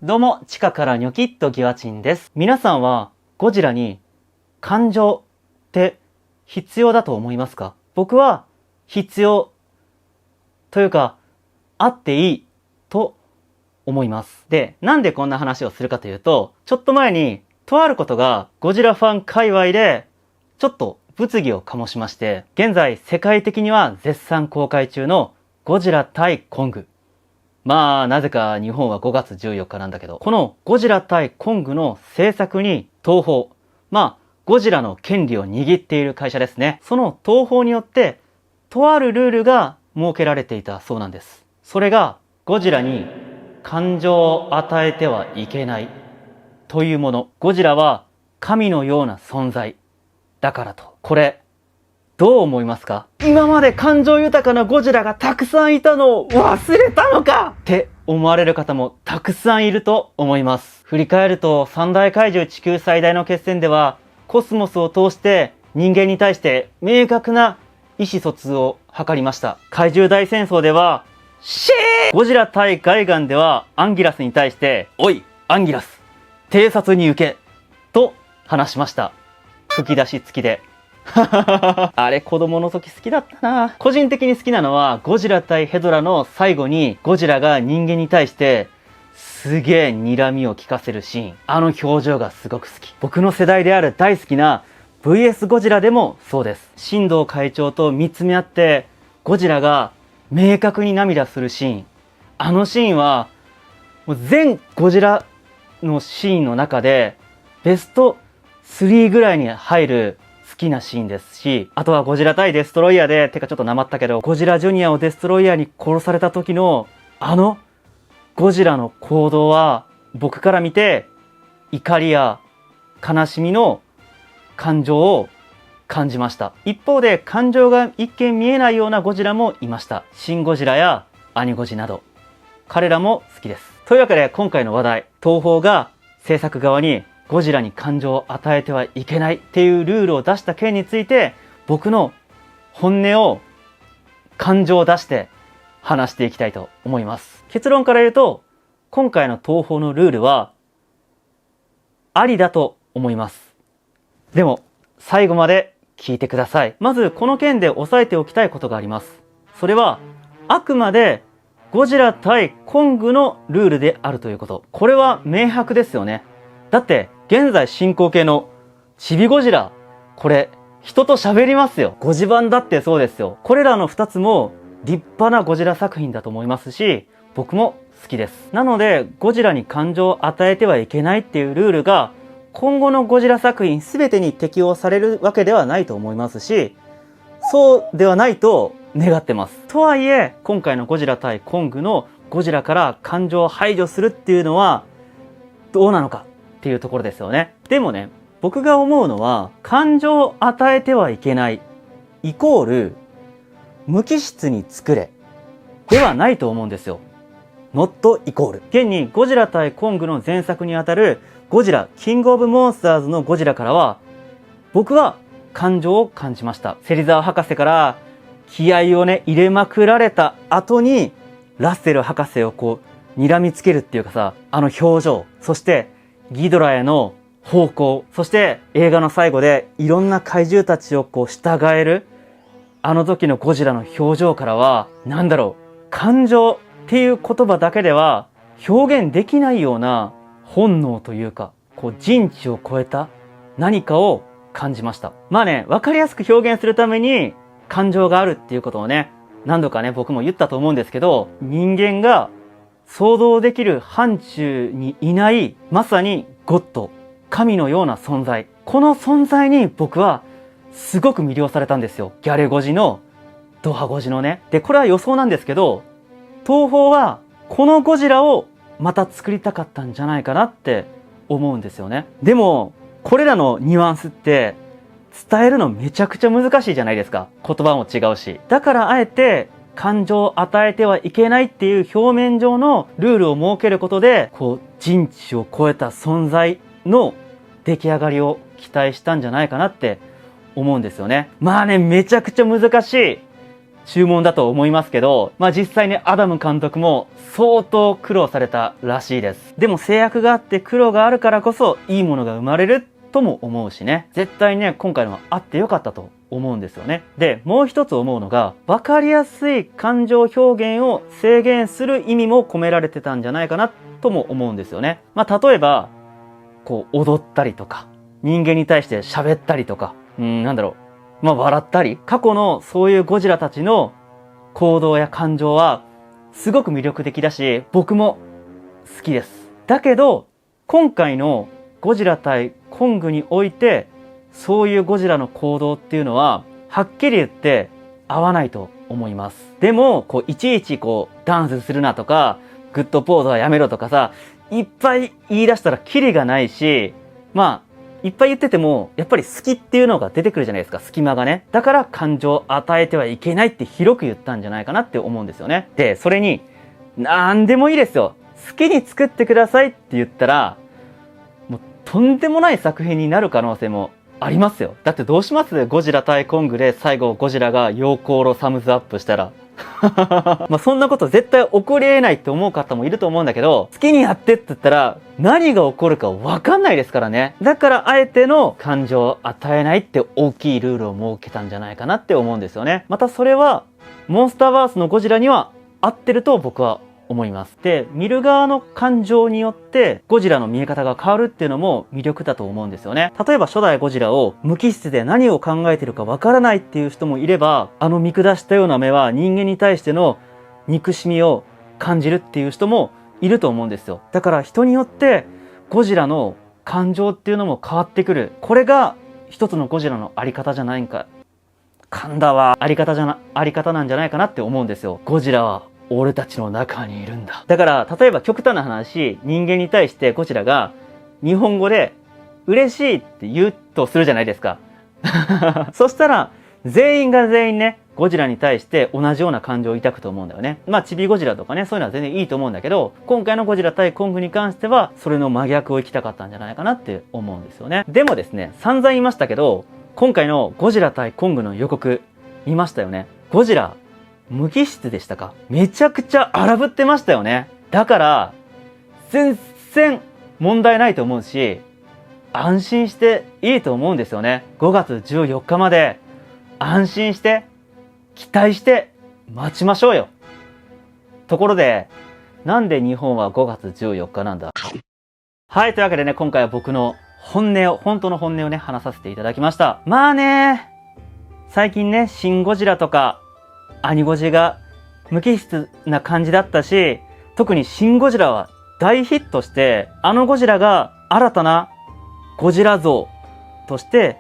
どうも、地下からニョキッとギワチンです。皆さんはゴジラに感情って必要だと思いますか？僕は必要というか、あっていいと思います。で、なんでこんな話をするかというと、ちょっと前にとあることがゴジラファン界隈でちょっと物議を醸しまして、現在世界的には絶賛公開中のゴジラ対コング。まあ、なぜか日本は5月14日なんだけど、このゴジラ対コングの制作に東宝、ゴジラの権利を握っている会社ですね。その東宝によって、とあるルールが設けられていたそうなんです。それが、ゴジラに感情を与えてはいけないというもの。ゴジラは神のような存在だからと。これ、どう思いますか？今まで感情豊かなゴジラがたくさんいたのを忘れたのかって思われる方もたくさんいると思います。振り返ると三大怪獣地球最大の決戦ではコスモスを通して人間に対して明確な意思疎通を図りました。怪獣大戦争ではゴジラ対ガイガンではアンギラスに対しておいアンギラス偵察に行けと話しました。吹き出し付きであれ子供の時好きだったな。個人的に好きなのはゴジラ対ヘドラの最後にゴジラが人間に対してすげえ睨みを利かせるシーン。あの表情がすごく好き。僕の世代である大好きな VS ゴジラでもそうです。新藤会長と見つめ合ってゴジラが明確に涙するシーン。あのシーンはもう全ゴジラのシーンの中でベスト3ぐらいに入る好きなシーンですし、あとはゴジラ対デストロイヤーで、てかちょっとなまったけど、ゴジラジュニアをデストロイヤーに殺された時の、あのゴジラの行動は、僕から見て、怒りや悲しみの感情を感じました。一方で、感情が一見見えないようなゴジラもいました。シン・ゴジラやアニゴジなど。彼らも好きです。というわけで、今回の話題、東宝が制作側に、ゴジラに感情を与えてはいけないっていうルールを出した件について、僕の本音を感情を出して話していきたいと思います。結論から言うと、今回の東宝のルールはありだと思います。でも最後まで聞いてください。まずこの件で押さえておきたいことがあります。それはあくまでゴジラ対コングのルールであるということ。これは明白ですよね。だって現在進行形のチビゴジラ、これ人と喋りますよ。ゴジ版だってそうですよ。これらの2つも立派なゴジラ作品だと思いますし、僕も好きです。なのでゴジラに感情を与えてはいけないっていうルールが今後のゴジラ作品全てに適用されるわけではないと思いますし、そうではないと願ってます。とはいえ今回のゴジラ対コングのゴジラから感情を排除するっていうのはどうなのかっていうところですよね。でもね、僕が思うのは感情を与えてはいけないイコール無機質に作れではないと思うんですよ。not イコール。現にゴジラ対コングの前作にあたるゴジラキングオブモンスターズのゴジラからは僕は感情を感じました。芹沢博士から気合をね入れまくられた後にラッセル博士をこう睨みつけるっていうかさ、あの表情、そしてギドラへの方向、そして映画の最後でいろんな怪獣たちをこう従えるあの時のゴジラの表情からは、なんだろう、感情っていう言葉だけでは表現できないような本能というか、こう人知を超えた何かを感じました。まあね、わかりやすく表現するために感情があるっていうことをね、何度かね僕も言ったと思うんですけど、人間が想像できる範疇にいないまさにゴッド、神のような存在。この存在に僕はすごく魅了されたんですよ。ギャレゴジのドハゴジのね。で、これは予想なんですけど、東宝はこのゴジラをまた作りたかったんじゃないかなって思うんですよね。でも、これらのニュアンスって伝えるのめちゃくちゃ難しいじゃないですか。言葉も違うし。だからあえて感情を与えてはいけないっていう表面上のルールを設けることで、こう人知を超えた存在の出来上がりを期待したんじゃないかなって思うんですよね。まあね、めちゃくちゃ難しい注文だと思いますけど、まあ実際にアダム監督も相当苦労されたらしいです。でも制約があって苦労があるからこそいいものが生まれるとも思うしね。絶対ね、今回のはあってよかったと思うんですよね。で、もう一つ思うのが、わかりやすい感情表現を制限する意味も込められてたんじゃないかなとも思うんですよね。まあ例えば、こう踊ったりとか、人間に対して喋ったりとか、まあ笑ったり、過去のそういうゴジラたちの行動や感情はすごく魅力的だし、僕も好きです。だけど、今回のゴジラ対コングにおいて、そういうゴジラの行動っていうのは、はっきり言って合わないと思います。でも、いちいちダンスするなとか、グッドポーズはやめろとかさ、いっぱい言い出したらキリがないし、まあ、いっぱい言ってても、やっぱり好きっていうのが出てくるじゃないですか、隙間がね。だから感情を与えてはいけないって広く言ったんじゃないかなって思うんですよね。で、それに、なんでもいいですよ。好きに作ってくださいって言ったら、もうとんでもない作品になる可能性もありますよ。だってどうします？ゴジラ対コングで最後ゴジラが陽光炉サムズアップしたら。まあそんなこと絶対起こり得ないって思う方もいると思うんだけど、好きにやってって言ったら何が起こるか分かんないですからね。だからあえての感情を与えないって大きいルールを設けたんじゃないかなって思うんですよね。またそれはモンスターバースのゴジラには合ってると僕は思います。で、見る側の感情によってゴジラの見え方が変わるっていうのも魅力だと思うんですよね。例えば初代ゴジラを無機質で何を考えてるかわからないっていう人もいれば、あの見下したような目は人間に対しての憎しみを感じるっていう人もいると思うんですよ。だから人によってゴジラの感情っていうのも変わってくる。これが一つのゴジラのあり方じゃないか。噛んだわ。あり方なんじゃないかなって思うんですよ。ゴジラは俺たちの中にいるんだ。だから、例えば極端な話、人間に対してゴジラが日本語で嬉しいって言うとするじゃないですか。そしたら、全員が全員ね、ゴジラに対して同じような感情を抱くと思うんだよね。まあ、チビゴジラとかね、そういうのは全然いいと思うんだけど、今回のゴジラ対コングに関しては、それの真逆を行きたかったんじゃないかなって思うんですよね。でもですね、散々言いましたけど、今回のゴジラ対コングの予告、見ましたよね。ゴジラ、無機質でしたか？めちゃくちゃ荒ぶってましたよね。だから、全然問題ないと思うし、安心していいと思うんですよね。5月14日まで安心して、期待して待ちましょうよ。ところで、なんで日本は5月14日なんだ？はい、というわけでね、今回は僕の本当の本音をね、話させていただきました。まあね、最近ね、シン・ゴジラとか、アニゴジが無機質な感じだったし、特にシン・ゴジラは大ヒットして、あのゴジラが新たなゴジラ像として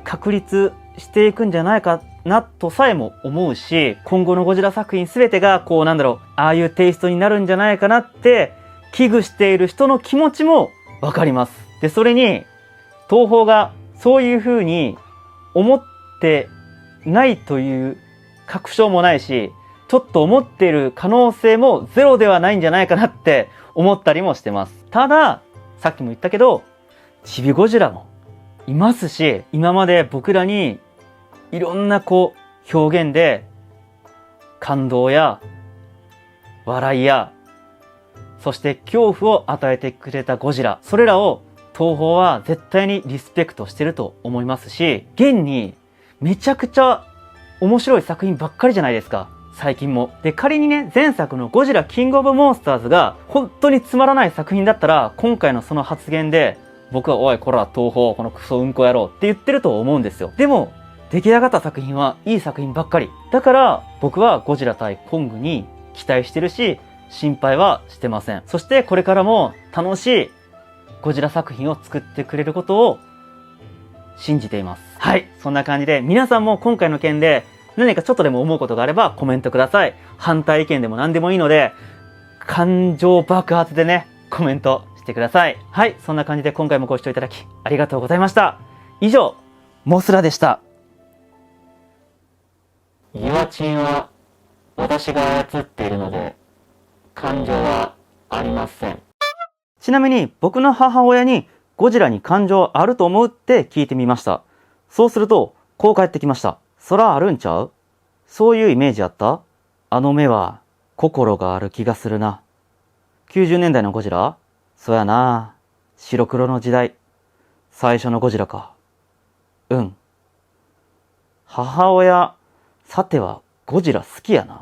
確立していくんじゃないかなとさえも思うし、今後のゴジラ作品すべてがああいうテイストになるんじゃないかなって危惧している人の気持ちもわかります。で、それに東宝がそういう風に思ってないという確証もないし、ちょっと思っている可能性もゼロではないんじゃないかなって思ったりもしてます。ただ、さっきも言ったけど、チビゴジラもいますし、今まで僕らにいろんな表現で感動や笑いや、そして恐怖を与えてくれたゴジラ、それらを東宝は絶対にリスペクトしてると思いますし、現にめちゃくちゃ面白い作品ばっかりじゃないですか。最近も。で、仮にね、前作のゴジラキングオブモンスターズが本当につまらない作品だったら、今回のその発言で、僕はおい、こら、東宝、このクソうんこ野郎って言ってると思うんですよ。でも、出来上がった作品はいい作品ばっかり。だから、僕はゴジラ対コングに期待してるし、心配はしてません。そしてこれからも楽しいゴジラ作品を作ってくれることを信じています。はい。そんな感じで、皆さんも今回の件で何かちょっとでも思うことがあればコメントください。反対意見でも何でもいいので、感情爆発でね、コメントしてください。はい。そんな感じで今回もご視聴いただきありがとうございました。以上、モスラでした。ユアチンは私が操っているので、感情はありません。ちなみに僕の母親にゴジラに感情あると思うって聞いてみました。そうするとこう返ってきました。そらあるんちゃう？そういうイメージあった？あの目は心がある気がするな。90年代のゴジラ？そやな。白黒の時代。最初のゴジラか。うん。母親、さてはゴジラ好きやな。